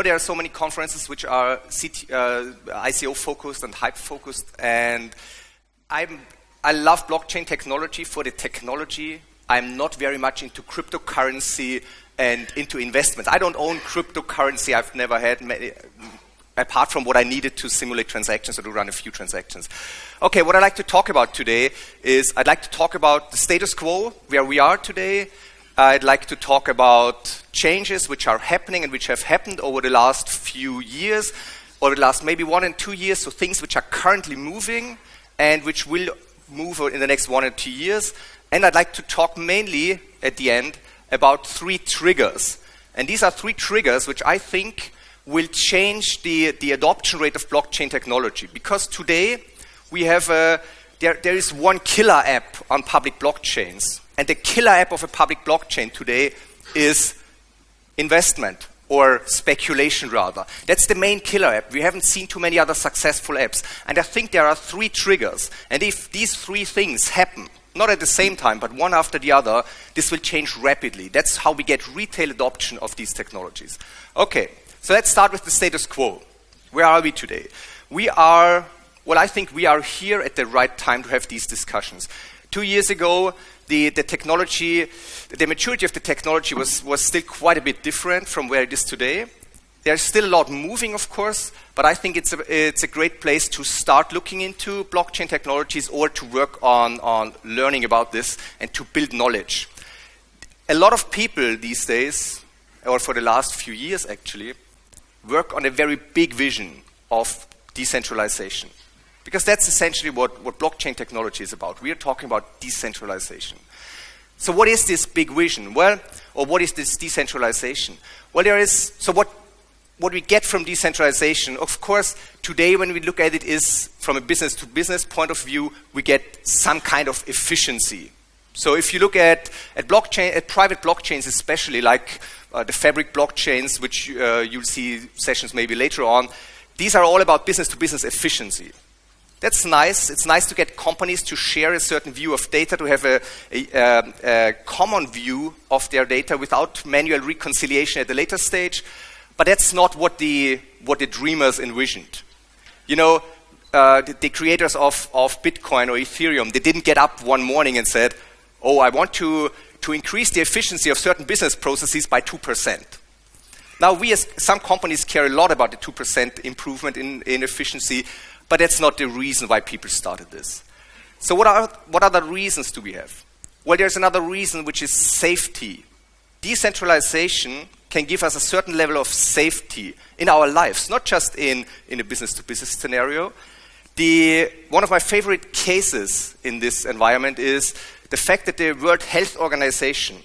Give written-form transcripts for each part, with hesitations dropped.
know, there are so many conferences which are ICO focused and hype focused, and I love blockchain technology for the technology. I'm not very much into cryptocurrency and into investments. I don't own cryptocurrency. I've never had many, apart from what I needed to simulate transactions or to run a few transactions. Okay, what I'd like to talk about today is I'd like to talk about the status quo, where we are today. I'd like to talk about changes which are happening and which have happened over the last few years, or the last maybe 1 and 2 years, so things which are currently moving and which will move in the next 1 or 2 years. And I'd like to talk mainly, at the end, about 3 triggers. And these are 3 triggers which I think will change the adoption rate of blockchain technology. Because today, we have there is one killer app on public blockchains. And the killer app of a public blockchain today is investment, or speculation rather. That's the main killer app. We haven't seen too many other successful apps. And I think there are 3 triggers. And if these 3 things happen, not at the same time, but one after the other, this will change rapidly. That's how we get retail adoption of these technologies. Okay, so let's start with the status quo. Where are we today? I think we are here at the right time to have these discussions. 2 years ago, the maturity of the technology was still quite a bit different from where it is today. There's still a lot moving, of course, but I think it's a great place to start looking into blockchain technologies or to work on learning about this and to build knowledge. A lot of people these days, or for the last few years actually, work on a very big vision of decentralization. Because that's essentially what blockchain technology is about. We are talking about decentralization. So what is this big vision? Well, or what is this decentralization? Well, what we get from decentralization, of course, today when we look at it is from a business-to-business point of view, we get some kind of efficiency. So if you look at private blockchains especially, like the Fabric blockchains, which you'll see sessions maybe later on, these are all about business-to-business efficiency. That's nice. It's nice to get companies to share a certain view of data, to have a common view of their data without manual reconciliation at a later stage. But that's not what the dreamers envisioned. You know, the creators of Bitcoin or Ethereum, they didn't get up one morning and said, oh, I want to increase the efficiency of certain business processes by 2%. Now, some companies care a lot about the 2% improvement in efficiency, but that's not the reason why people started this. So what other reasons do we have? Well, there's another reason, which is safety. Decentralization can give us a certain level of safety in our lives, not just in a business-to-business scenario. One of my favorite cases in this environment is the fact that the World Health Organization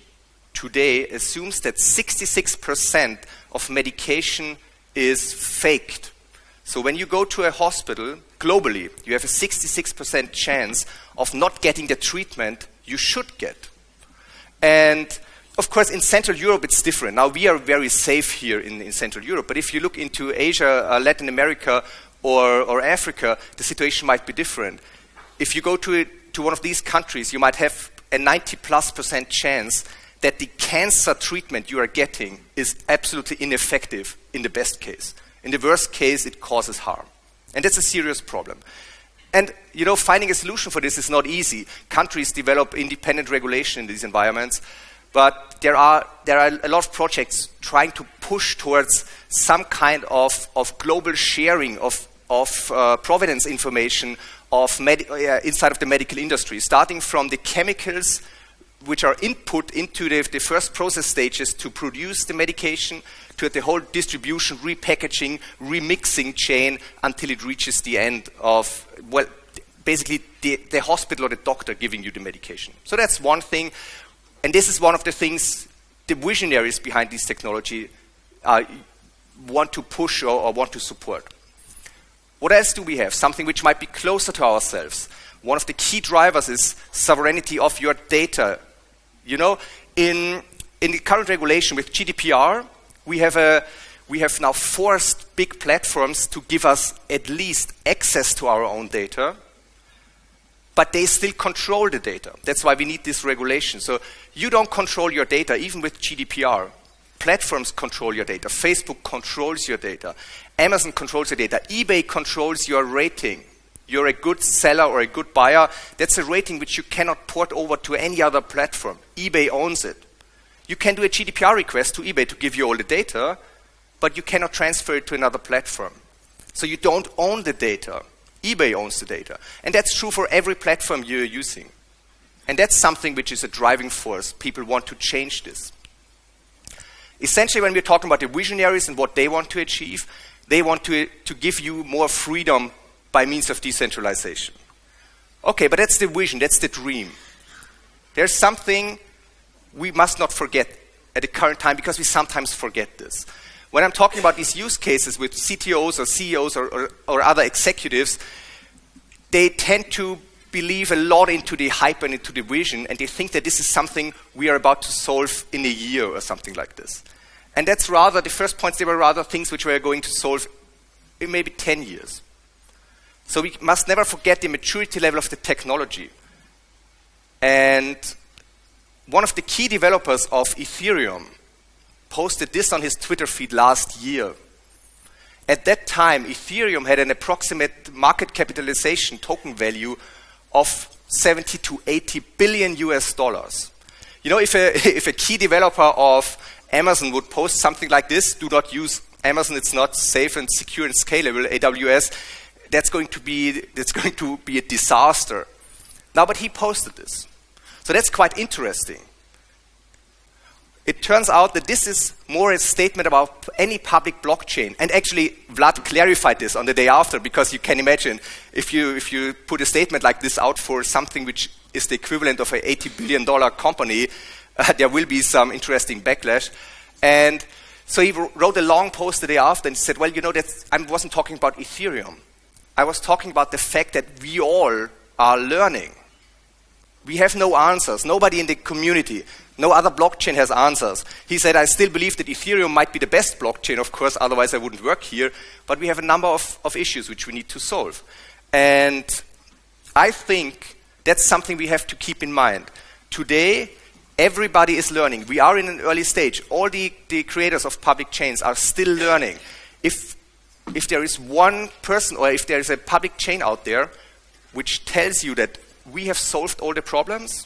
today assumes that 66% of medication is faked. So when you go to a hospital, globally, you have a 66% chance of not getting the treatment you should get. And of course, in Central Europe, it's different. Now, we are very safe here in Central Europe, but if you look into Asia, Latin America, or Africa, the situation might be different. If you go to one of these countries, you might have a 90+% chance that the cancer treatment you are getting is absolutely ineffective in the best case. In the worst case, it causes harm. And that's a serious problem. And, you know, finding a solution for this is not easy. Countries develop independent regulation in these environments, but there are a lot of projects trying to push towards some kind of global sharing of provenance information inside of the medical industry, starting from the chemicals which are input into the first process stages to produce the medication, to the whole distribution, repackaging, remixing chain until it reaches the end of, well, basically the hospital or the doctor giving you the medication. So that's one thing. And this is one of the things the visionaries behind this technology want to push or want to support. What else do we have? Something which might be closer to ourselves. One of the key drivers is sovereignty of your data. You know, in the current regulation with GDPR, we have now forced big platforms to give us at least access to our own data, but they still control the data. That's why we need this regulation. So you don't control your data, even with GDPR. platforms control your data. Facebook controls your data. Amazon controls your data. eBay controls your rating. You're a good seller or a good buyer. That's a rating which you cannot port over to any other platform. eBay owns it. You can do a GDPR request to eBay to give you all the data, but you cannot transfer it to another platform. So you don't own the data. eBay owns the data. And that's true for every platform you're using. And that's something which is a driving force. People want to change this. Essentially, when we're talking about the visionaries and what they want to achieve, they want to give you more freedom by means of decentralization. Okay, but that's the vision, that's the dream. There's something we must not forget at the current time, because we sometimes forget this. When I'm talking about these use cases with CTOs or CEOs or other executives, they tend to believe a lot into the hype and into the vision, and they think that this is something we are about to solve in a year or something like this. And that's rather, the first points, they were rather things which we are going to solve in maybe 10 years. So we must never forget the maturity level of the technology. And one of the key developers of Ethereum posted this on his Twitter feed last year. At that time, Ethereum had an approximate market capitalization token value of 70 to 80 billion US dollars. You know, if a key developer of Amazon would post something like this, do not use Amazon, it's not safe and secure and scalable, AWS, that's going to be a disaster. Now, but he posted this. So that's quite interesting. It turns out that this is more a statement about any public blockchain. And actually, Vlad clarified this on the day after, because you can imagine if you put a statement like this out for something which is the equivalent of an $80 billion company, there will be some interesting backlash. And so he wrote a long post the day after and he said, well, you know, I wasn't talking about Ethereum. I was talking about the fact that we all are learning. We have no answers. Nobody in the community, no other blockchain has answers. He said, I still believe that Ethereum might be the best blockchain, of course, otherwise I wouldn't work here. But we have a number of issues which we need to solve. And I think that's something we have to keep in mind. Today, everybody is learning. We are in an early stage. All the creators of public chains are still learning. If there is one person or if there is a public chain out there which tells you that we have solved all the problems,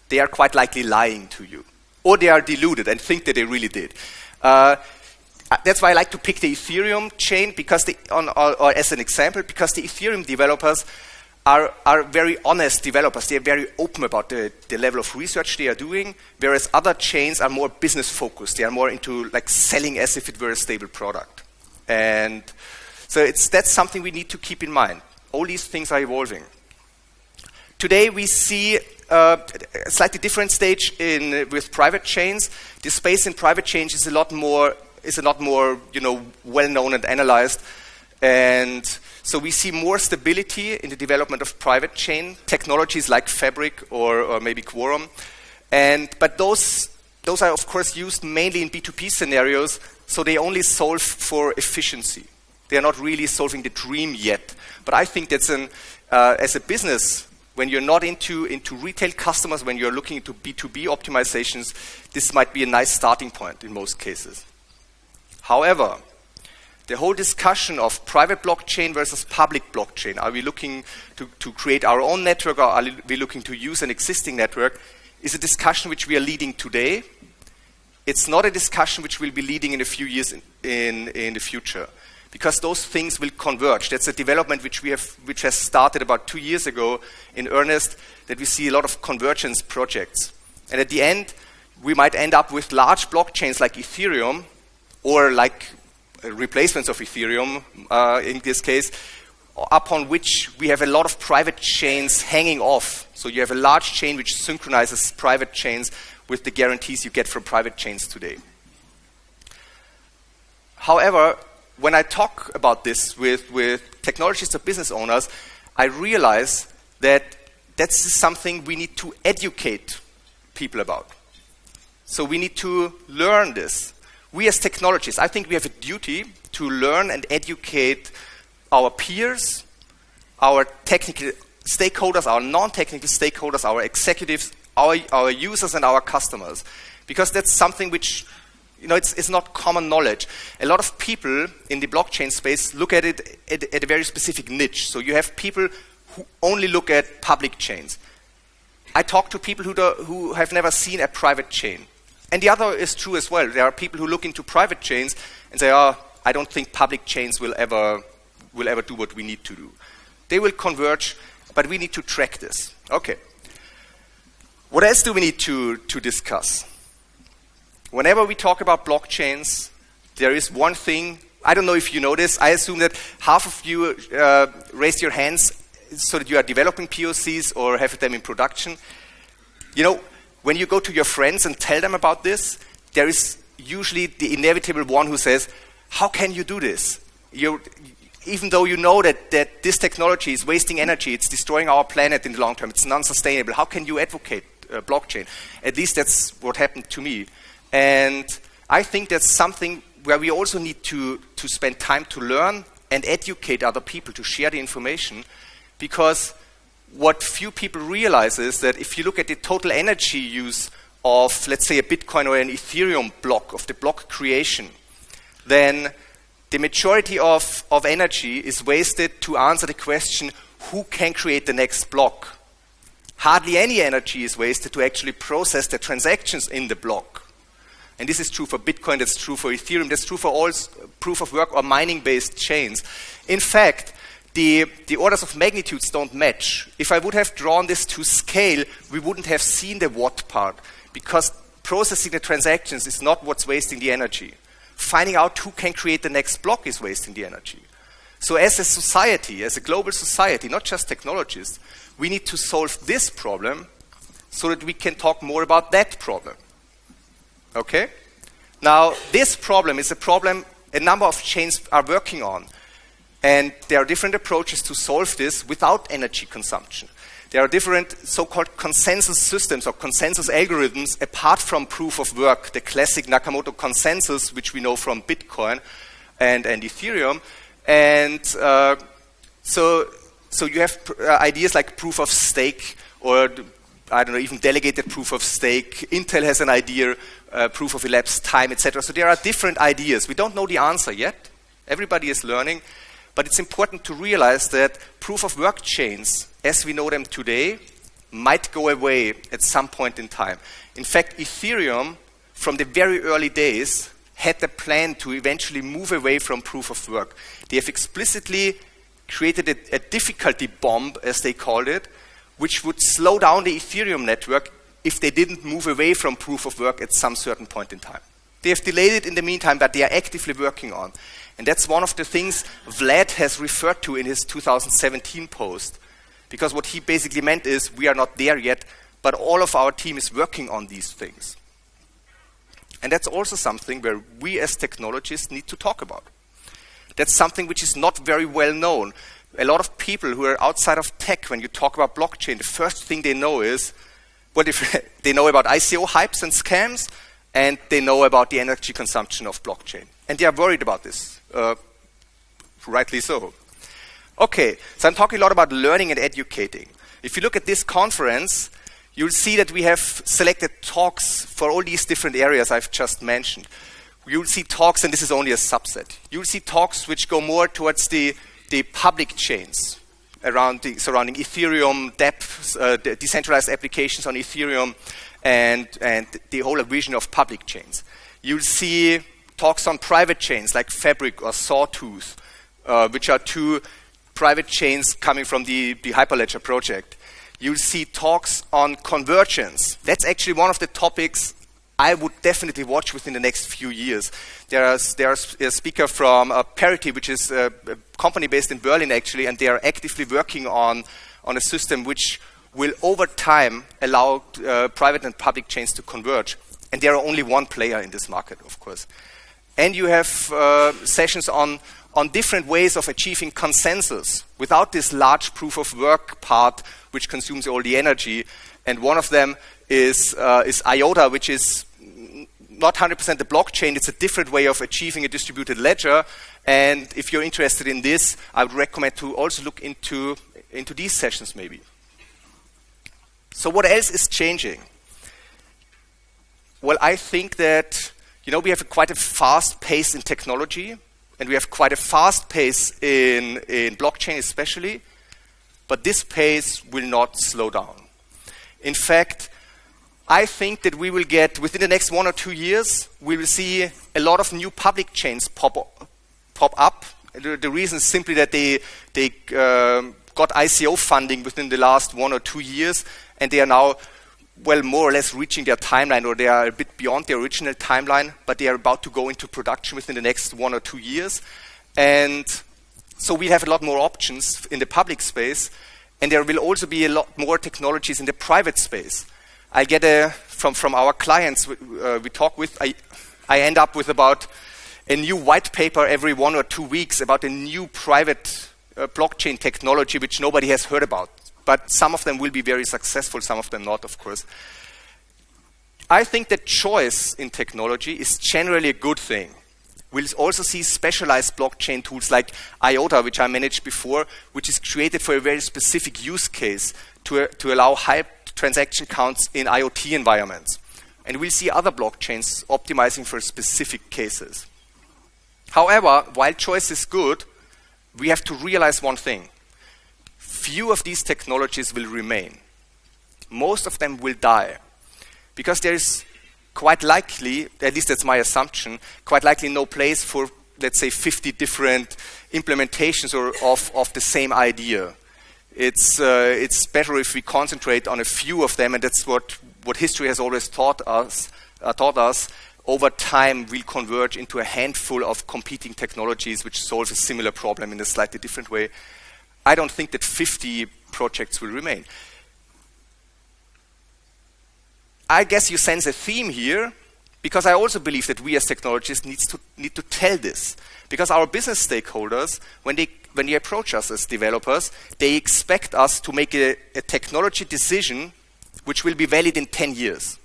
they are quite likely lying to you. Or they are deluded and think that they really did. That's why I like to pick the Ethereum chain because or as an example, because the Ethereum developers are very honest developers. They are very open about the level of research they are doing, whereas other chains are more business focused. They are more into like selling as if it were a stable product. And so that's something we need to keep in mind. All these things are evolving. Today we see a slightly different stage with private chains. The space in private chains is a lot more well known and analyzed, and so we see more stability in the development of private chain technologies like Fabric or maybe Quorum, but those are of course used mainly in B2B scenarios, so they only solve for efficiency. They are not really solving the dream yet. But I think that's as a business, when you're not into retail customers, when you're looking into B2B optimizations, this might be a nice starting point in most cases. However, the whole discussion of private blockchain versus public blockchain, are we looking to create our own network or are we looking to use an existing network, is a discussion which we are leading today. It's not a discussion which we'll be leading in a few years in the future, because those things will converge. That's a development which has started about 2 years ago in earnest, that we see a lot of convergence projects. And at the end, we might end up with large blockchains like Ethereum, or like replacements of Ethereum in this case, upon which we have a lot of private chains hanging off. So you have a large chain which synchronizes private chains with the guarantees you get from private chains today. However, when I talk about this with technologists or business owners, I realize that that's something we need to educate people about. So we need to learn this. We as technologists, I think we have a duty to learn and educate our peers, our technical stakeholders, our non-technical stakeholders, our executives, our users and our customers. Because that's something which It's not common knowledge. A lot of people in the blockchain space look at it at a very specific niche. So you have people who only look at public chains. I talk to people who have never seen a private chain. And the other is true as well. There are people who look into private chains and say, I don't think public chains will ever do what we need to do. They will converge, but we need to track this. Okay. What else do we need to discuss? Whenever we talk about blockchains, there is one thing, I don't know if you know this, I assume that half of you raised your hands so that you are developing POCs or have them in production. When you go to your friends and tell them about this, there is usually the inevitable one who says, how can you do this? Even though you know that this technology is wasting energy, it's destroying our planet in the long term, it's non-sustainable, how can you advocate blockchain? At least that's what happened to me. And I think that's something where we also need to spend time to learn and educate other people to share the information, because what few people realize is that if you look at the total energy use of, let's say, a Bitcoin or an Ethereum block, of the block creation, then the majority of energy is wasted to answer the question, who can create the next block? Hardly any energy is wasted to actually process the transactions in the block. And this is true for Bitcoin, that's true for Ethereum, that's true for all proof of work or mining-based chains. In fact, the orders of magnitudes don't match. If I would have drawn this to scale, we wouldn't have seen the watt part, because processing the transactions is not what's wasting the energy. Finding out who can create the next block is wasting the energy. So as a society, as a global society, not just technologists, we need to solve this problem so that we can talk more about that problem. Okay? Now, this problem is a problem a number of chains are working on. And there are different approaches to solve this without energy consumption. There are different so-called consensus systems or consensus algorithms apart from proof of work, the classic Nakamoto consensus, which we know from Bitcoin and Ethereum. And so you have ideas like proof of stake, or I don't know, even delegated proof of stake. Intel has an idea, proof of elapsed time, etc. So there are different ideas. We don't know the answer yet. Everybody is learning. But it's important to realize that proof of work chains, as we know them today, might go away at some point in time. In fact, Ethereum, from the very early days, had the plan to eventually move away from proof of work. They have explicitly created a difficulty bomb, as they called it, which would slow down the Ethereum network if they didn't move away from proof of work at some certain point in time. They have delayed it in the meantime, but they are actively working on. And that's one of the things Vlad has referred to in his 2017 post. Because what he basically meant is, we are not there yet, but all of our team is working on these things. And that's also something where we as technologists need to talk about. That's something which is not very well known. A lot of people who are outside of tech, when you talk about blockchain, the first thing they know is, well, they know about ICO hypes and scams, and they know about the energy consumption of blockchain. And they are worried about this. Rightly so. Okay, so I'm talking a lot about learning and educating. If you look at this conference, you'll see that we have selected talks for all these different areas I've just mentioned. You'll see talks, and this is only a subset. You'll see talks which go more towards the public chains surrounding Ethereum, dApps, the decentralized applications on Ethereum, and the whole vision of public chains. You'll see talks on private chains like Fabric or Sawtooth, which are two private chains coming from the Hyperledger project. You'll see talks on convergence. That's actually one of the topics I would definitely watch within the next few years. There's a speaker from Parity, which is a company based in Berlin actually, and they are actively working on a system which will over time allow private and public chains to converge. And there are only one player in this market, of course. And you have sessions on different ways of achieving consensus without this large proof of work part which consumes all the energy. And one of them is IOTA, which is not 100% the blockchain. It's a different way of achieving a distributed ledger. And if you're interested in this, I would recommend to also look into these sessions maybe. So what else is changing? Well, I think that we have quite a fast pace in technology, and we have quite a fast pace in blockchain especially, but this pace will not slow down. In fact, I think that we will get, within the next 1 or 2 years, we will see a lot of new public chains pop up. The reason is simply that they got ICO funding within the last 1 or 2 years, and they are now, well, more or less reaching their timeline, or they are a bit beyond their original timeline, but they are about to go into production within the next 1 or 2 years. And so we have a lot more options in the public space, and there will also be a lot more technologies in the private space. I get from our clients we talk with, I end up with about a new white paper every 1 or 2 weeks about a new private blockchain technology which nobody has heard about. But some of them will be very successful, some of them not, of course. I think that choice in technology is generally a good thing. We'll also see specialized blockchain tools like IOTA, which I managed before, which is created for a very specific use case to allow high transaction counts in IoT environments. And we'll see other blockchains optimizing for specific cases. However, while choice is good, we have to realize one thing. Few of these technologies will remain. Most of them will die. Because there is quite likely, at least that's my assumption, quite likely no place for, let's say, 50 different implementations of the same idea. It's better if we concentrate on a few of them, and that's what history has always taught us. Over time, we'll converge into a handful of competing technologies which solve a similar problem in a slightly different way. I don't think that 50 projects will remain. I guess you sense a theme here, because I also believe that we as technologists need to tell this. Because our business stakeholders, when they approach us as developers, they expect us to make a technology decision which will be valid in 10 years.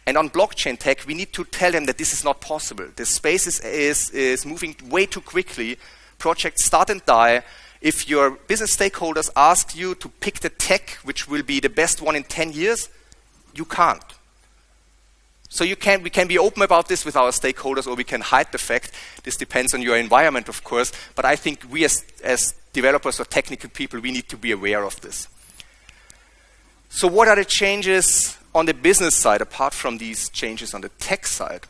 And on blockchain tech, we need to tell them that this is not possible. The space is moving way too quickly. Projects start and die. If your business stakeholders ask you to pick the tech which will be the best one in 10 years, you can't. So we can be open about this with our stakeholders, or we can hide the fact. This depends on your environment, of course. But I think we as developers or technical people, we need to be aware of this. So what are the changes on the business side, apart from these changes on the tech side?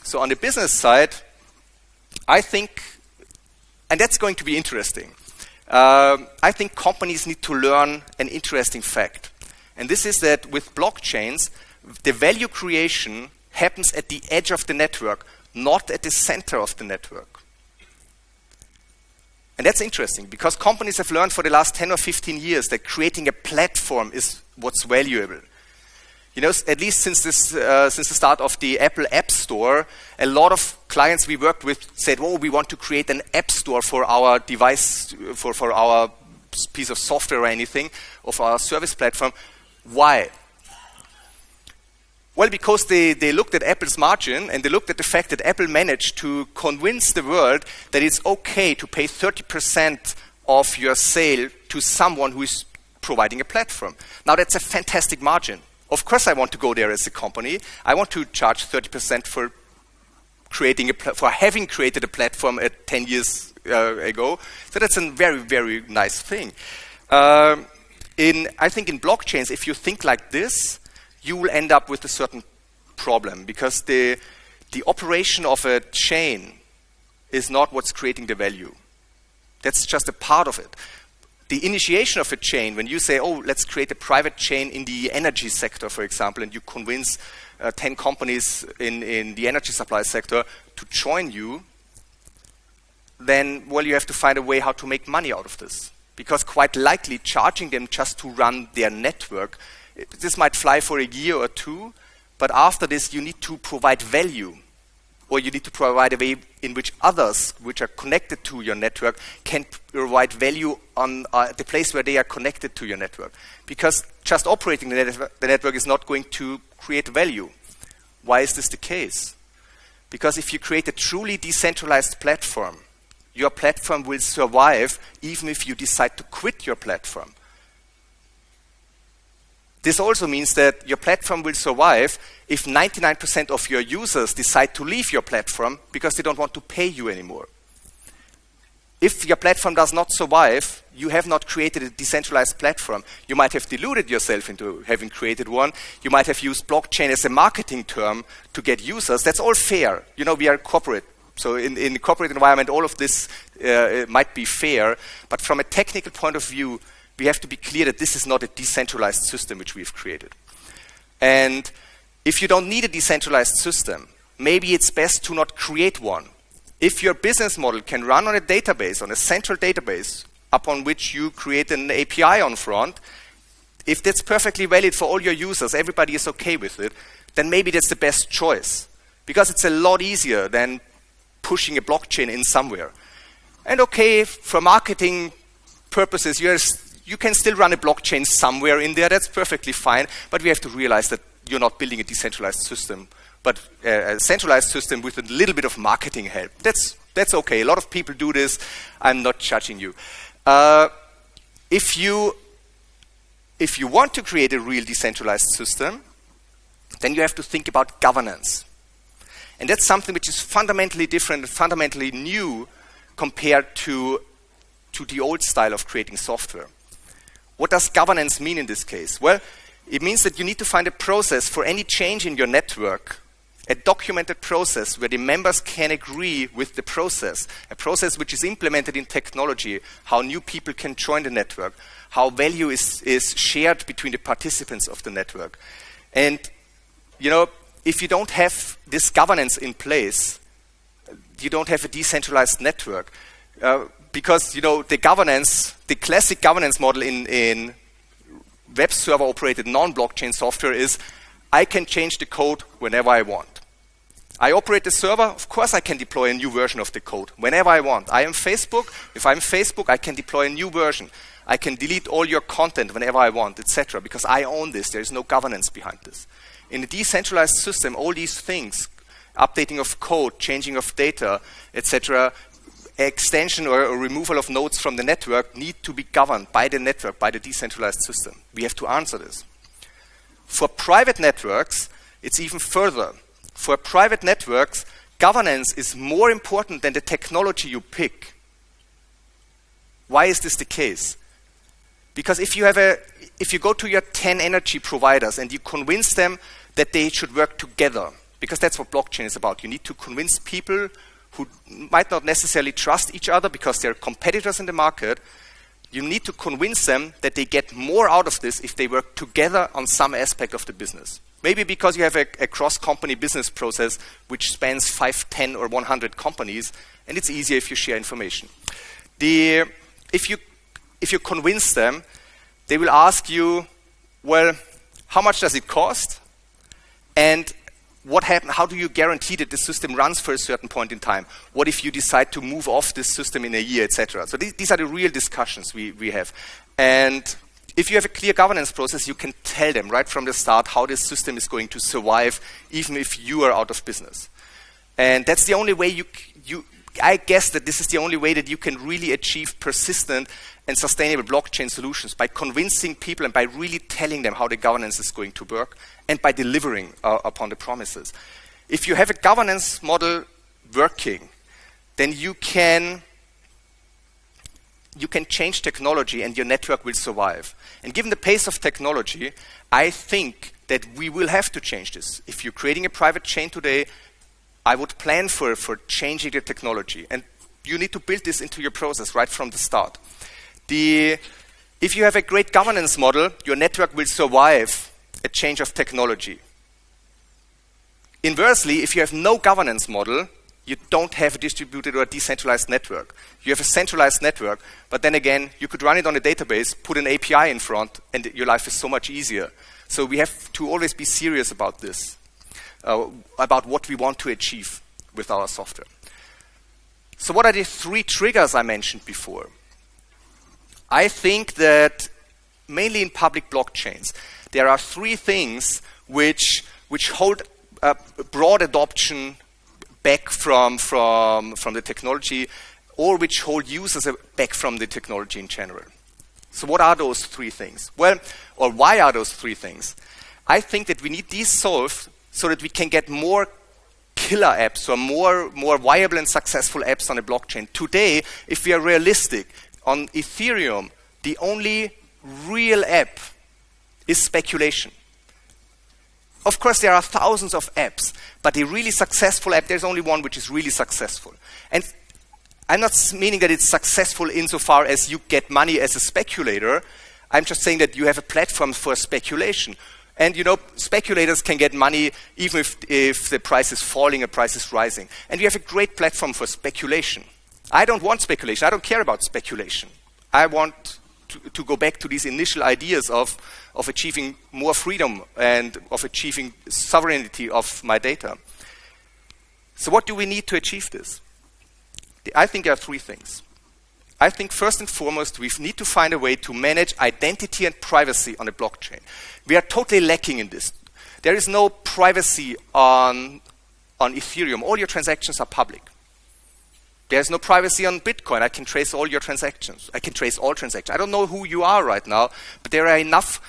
So on the business side, I think, and that's going to be interesting, I think companies need to learn an interesting fact. And this is that with blockchains, the value creation happens at the edge of the network, not at the center of the network. And that's interesting, because companies have learned for the last 10 or 15 years that creating a platform is what's valuable. At least since the start of the Apple App Store, a lot of clients we worked with said, "Oh, we want to create an app store for our device, for our piece of software or anything, of our service platform." Why? Well, because they looked at Apple's margin, and they looked at the fact that Apple managed to convince the world that it's okay to pay 30% of your sale to someone who is providing a platform. Now, that's a fantastic margin. Of course, I want to go there as a company. I want to charge 30% for having created a platform at 10 years ago. So that's a very, very nice thing. I think in blockchains, if you think like this, you will end up with a certain problem, because the operation of a chain is not what's creating the value. That's just a part of it. The initiation of a chain, when you say, "Oh, let's create a private chain in the energy sector," for example, and you convince 10 companies in the energy supply sector to join you, then, well, you have to find a way how to make money out of this. Because quite likely charging them just to run their network, this might fly for a year or two, but after this you need to provide value, or you need to provide a way in which others which are connected to your network can provide value on the place where they are connected to your network. Because just operating the network is not going to create value. Why is this the case? Because if you create a truly decentralized platform, your platform will survive even if you decide to quit your platform. This also means that your platform will survive if 99% of your users decide to leave your platform because they don't want to pay you anymore. If your platform does not survive, you have not created a decentralized platform. You might have deluded yourself into having created one. You might have used blockchain as a marketing term to get users. That's all fair. You know, we are corporate. So in the corporate environment, all of this might be fair. But from a technical point of view, we have to be clear that this is not a decentralized system which we've created. And if you don't need a decentralized system, maybe it's best to not create one. If your business model can run on a database, on a central database, upon which you create an API on front, if that's perfectly valid for all your users, everybody is okay with it, then maybe that's the best choice. Because it's a lot easier than pushing a blockchain in somewhere. And okay, for marketing purposes, you can still run a blockchain somewhere in there, that's perfectly fine, but we have to realize that you're not building a decentralized system, but a centralized system with a little bit of marketing help. That's okay. A lot of people do this. I'm not judging you. If you want to create a real decentralized system, then you have to think about governance. And that's something which is fundamentally different and fundamentally new compared to the old style of creating software. What does governance mean in this case? Well, it means that you need to find a process for any change in your network, a documented process where the members can agree with the process, a process which is implemented in technology, how new people can join the network, how value is shared between the participants of the network. And, you know, if you don't have this governance in place, you don't have a decentralized network. Because, you know, the classic governance model in web server operated non-blockchain software is I can change the code whenever I want. I operate the server, of course I can deploy a new version of the code whenever I want. I am Facebook, if I'm Facebook, I can deploy a new version. I can delete all your content whenever I want, etc. because I own this, there is no governance behind this. In a decentralized system, all these things, updating of code, changing of data, etc., extension or removal of nodes from the network need to be governed by the network, by the decentralized system. We have to answer this. For private networks, it's even further. For private networks, governance is more important than the technology you pick. Why is this the case? Because if you go to your 10 energy providers and you convince them that they should work together, because that's what blockchain is about. You need to convince people who might not necessarily trust each other because they're competitors in the market. You need to convince them that they get more out of this if they work together on some aspect of the business. Maybe because you have a cross-company business process which spans 5, 10, or 100 companies, and it's easier if you share information. If you convince them, they will ask you, well, how much does it cost? And what happens? How do you guarantee that the system runs for a certain point in time? What if you decide to move off this system in a year, etc.? So these are the real discussions we have. And if you have a clear governance process, you can tell them right from the start how this system is going to survive, even if you are out of business. And that's the only way I guess that this is the only way that you can really achieve persistent and sustainable blockchain solutions, by convincing people and by really telling them how the governance is going to work and by delivering upon the promises. If you have a governance model working, then you can change technology and your network will survive. And given the pace of technology, I think that we will have to change this. If you're creating a private chain today, I would plan for changing the technology. And you need to build this into your process right from the start. If you have a great governance model, your network will survive a change of technology. Inversely, if you have no governance model, you don't have a distributed or decentralized network. You have a centralized network, but then again, you could run it on a database, put an API in front, and your life is so much easier. So we have to always be serious about this, about what we want to achieve with our software. So what are the 3 triggers I mentioned before? I think that mainly in public blockchains, there are 3 things which hold broad adoption back from the technology, or which hold users back from the technology in general. So what are those three things? Well, or why are those three things? I think that we need these solved so that we can get more killer apps or more viable and successful apps on a blockchain. Today, if we are realistic, on Ethereum, the only real app is speculation. Of course, there are thousands of apps, but a really successful app, there's only one which is really successful. And I'm not meaning that it's successful insofar as you get money as a speculator. I'm just saying that you have a platform for speculation. And speculators can get money even if the price is falling or price is rising. And we have a great platform for speculation. I don't want speculation. I don't care about speculation. I want to go back to these initial ideas of achieving more freedom and of achieving sovereignty of my data. So what do we need to achieve this? I think there are three things. I think first and foremost, we need to find a way to manage identity and privacy on a blockchain. We are totally lacking in this. There is no privacy on Ethereum. All your transactions are public. There's no privacy on Bitcoin. I can trace all your transactions. I can trace all transactions. I don't know who you are right now, but there are enough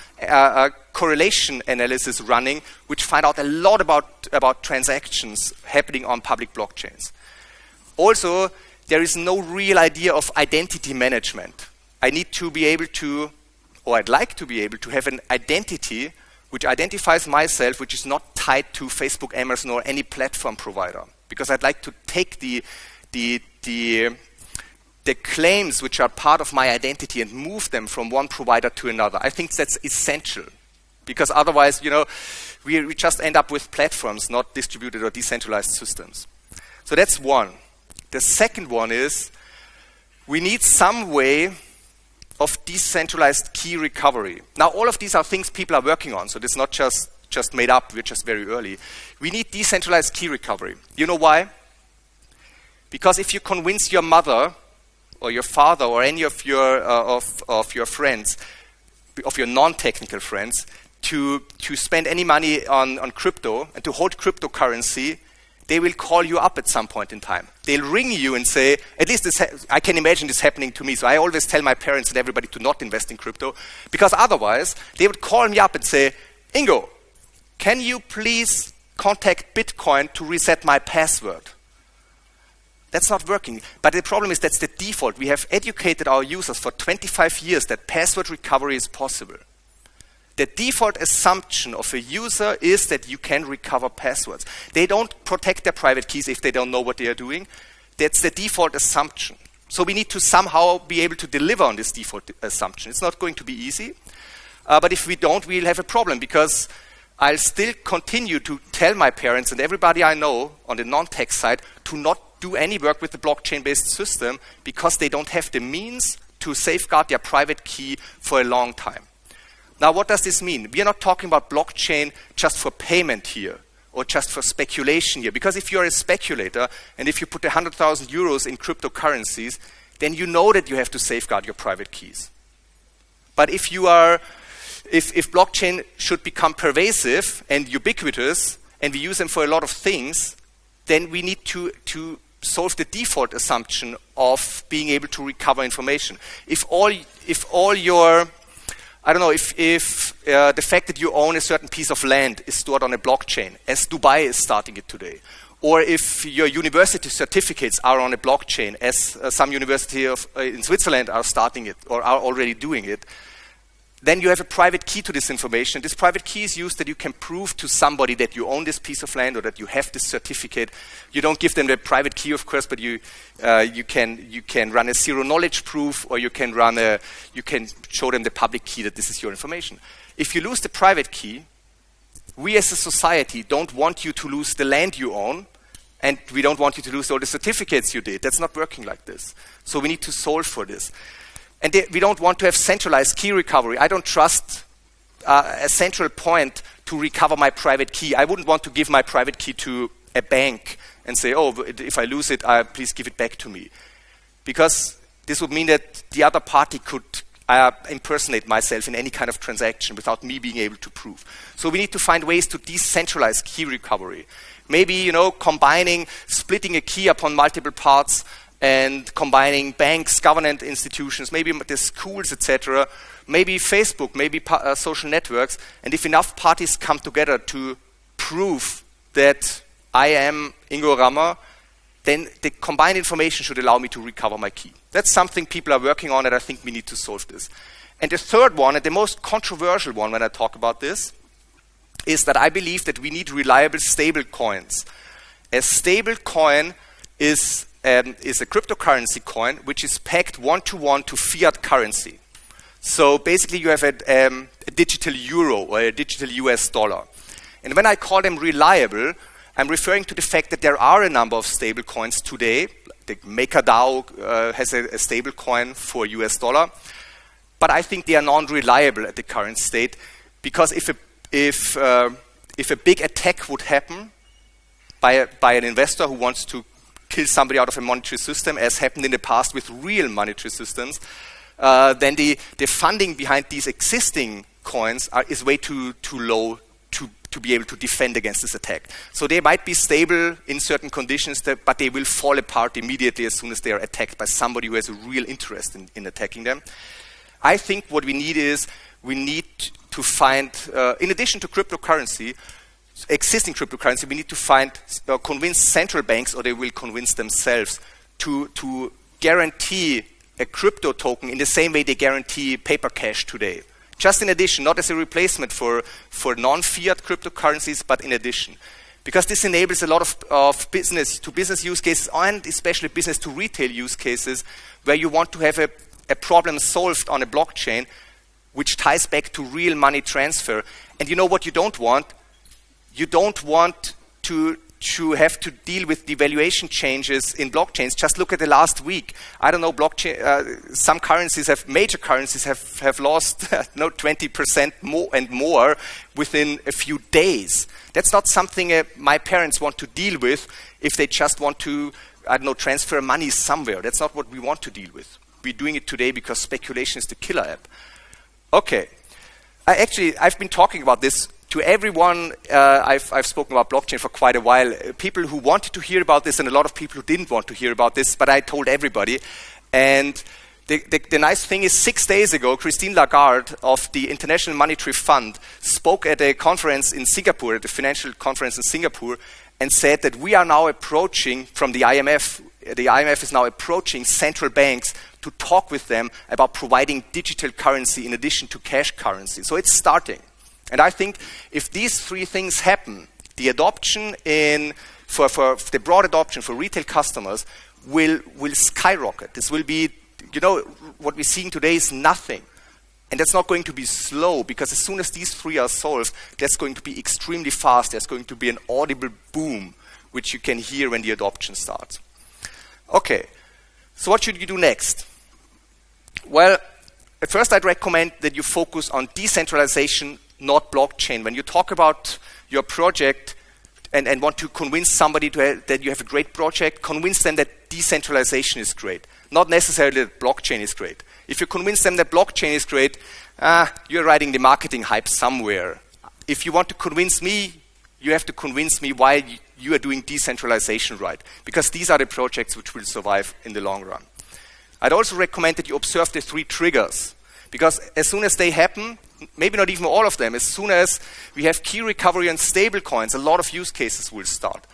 correlation analysis running which find out a lot about transactions happening on public blockchains. Also, there is no real idea of identity management. I need to be able to, or I'd like to be able to have an identity which identifies myself, which is not tied to Facebook, Amazon, or any platform provider. Because I'd like to take the claims which are part of my identity and move them from one provider to another. I think that's essential. Because otherwise, we just end up with platforms, not distributed or decentralized systems. So that's one. The second one is we need some way of decentralized key recovery. Now, all of these are things people are working on, so this is not just made up, we're just very early. We need decentralized key recovery. You know why? Because if you convince your mother or your father or any of your friends, of your non-technical friends, to spend any money on crypto and to hold cryptocurrency, they will call you up at some point in time. They'll ring you and say, at least I can imagine this happening to me, so I always tell my parents and everybody to not invest in crypto, because otherwise they would call me up and say, Ingo, can you please contact Bitcoin to reset my password? That's not working. But the problem is that's the default. We have educated our users for 25 years that password recovery is possible. The default assumption of a user is that you can recover passwords. They don't protect their private keys if they don't know what they are doing. That's the default assumption. So we need to somehow be able to deliver on this default assumption. It's not going to be easy. But if we don't, we'll have a problem, because I'll still continue to tell my parents and everybody I know on the non-tech side to not do any work with the blockchain-based system because they don't have the means to safeguard their private key for a long time. Now, what does this mean? We are not talking about blockchain just for payment here or just for speculation here. Because if you're a speculator and if you put 100,000 euros in cryptocurrencies, then you know that you have to safeguard your private keys. But if blockchain should become pervasive and ubiquitous and we use them for a lot of things, then we need to solve the default assumption of being able to recover information. If the fact that you own a certain piece of land is stored on a blockchain, as Dubai is starting it today, or if your university certificates are on a blockchain, as some university in Switzerland are starting it or are already doing it, then you have a private key to this information. This private key is used that you can prove to somebody that you own this piece of land or that you have this certificate. You don't give them the private key, of course, but you can run a zero knowledge proof, or you can show them the public key that this is your information. If you lose the private key, we as a society don't want you to lose the land you own, and we don't want you to lose all the certificates you did. That's not working like this. So we need to solve for this. And we don't want to have centralized key recovery. I don't trust a central point to recover my private key. I wouldn't want to give my private key to a bank and say, oh, if I lose it, please give it back to me. Because this would mean that the other party could impersonate myself in any kind of transaction without me being able to prove. So we need to find ways to decentralize key recovery. Maybe, splitting a key upon multiple parts, and combining banks, government institutions, maybe the schools, etc., maybe Facebook, maybe social networks. And if enough parties come together to prove that I am Ingo Rammer, then the combined information should allow me to recover my key. That's something people are working on, and I think we need to solve this. And the third one, and the most controversial one when I talk about this, is that I believe that we need reliable stable coins. A stable coin is a cryptocurrency coin which is pegged one-to-one to fiat currency. So basically you have a digital euro or a digital US dollar. And when I call them reliable, I'm referring to the fact that there are a number of stable coins today. The MakerDAO has a stable coin for US dollar. But I think they are non-reliable at the current state, because if a big attack would happen by an investor who wants to kill somebody out of a monetary system, as happened in the past with real monetary systems, then the funding behind these existing coins is way too low to be able to defend against this attack. So they might be stable in certain conditions, but they will fall apart immediately as soon as they are attacked by somebody who has a real interest in attacking them. I think what we need is, we need to find, in addition to cryptocurrency, existing cryptocurrency, we need to convince central banks, or they will convince themselves, to guarantee a crypto token in the same way they guarantee paper cash today. Just in addition, not as a replacement for non-fiat cryptocurrencies, but in addition. Because this enables a lot of business-to-business use cases, and especially business-to-retail use cases, where you want to have a problem solved on a blockchain, which ties back to real money transfer. And you know what you don't want? You don't want to have to deal with devaluation changes in blockchains. Just look at the last week. I don't know, blockchain. Some major currencies have lost 20% more and more within a few days. That's not something my parents want to deal with if they just want to, transfer money somewhere. That's not what we want to deal with. We're doing it today because speculation is the killer app. Okay. I've been talking about this to everyone. I've spoken about blockchain for quite a while. People who wanted to hear about this, and a lot of people who didn't want to hear about this, but I told everybody. And the nice thing is, 6 days ago, Christine Lagarde of the International Monetary Fund spoke at a conference in Singapore, at a financial conference in Singapore, and said that we are now approaching, from the IMF is now approaching central banks to talk with them about providing digital currency in addition to cash currency. So it's starting. And I think if these three things happen, the adoption for the broad adoption for retail customers will skyrocket. This will be, what we're seeing today is nothing. And that's not going to be slow, because as soon as these three are solved, that's going to be extremely fast. There's going to be an audible boom, which you can hear when the adoption starts. Okay, so what should you do next? Well, at first I'd recommend that you focus on decentralization, not blockchain. When you talk about your project and want to convince somebody that you have a great project, convince them that decentralization is great, not necessarily that blockchain is great. If you convince them that blockchain is great, you're riding the marketing hype somewhere. If you want to convince me, you have to convince me why you are doing decentralization right, because these are the projects which will survive in the long run. I'd also recommend that you observe the three triggers, because as soon as they happen, maybe not even all of them, as soon as we have key recovery and stable coins, a lot of use cases will start.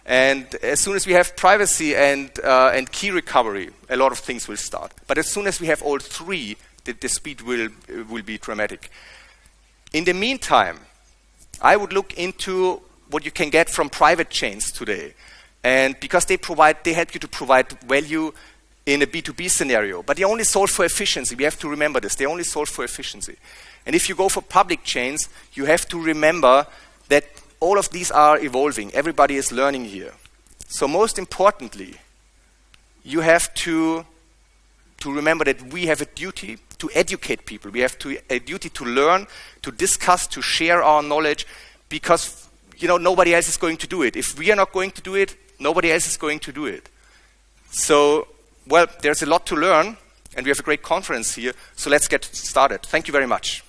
And as soon as we have privacy and key recovery, a lot of things will start. But as soon as we have all three, the speed will be dramatic. In the meantime, I would look into what you can get from private chains today. And because they help you to provide value in a B2B scenario. But they only solve for efficiency. We have to remember this. They only solve for efficiency. And if you go for public chains, you have to remember that all of these are evolving. Everybody is learning here. So most importantly, you have to remember that we have a duty to educate people. We have a duty to learn, to discuss, to share our knowledge, because nobody else is going to do it. If we are not going to do it, nobody else is going to do it. So, there's a lot to learn, and we have a great conference here, so let's get started. Thank you very much.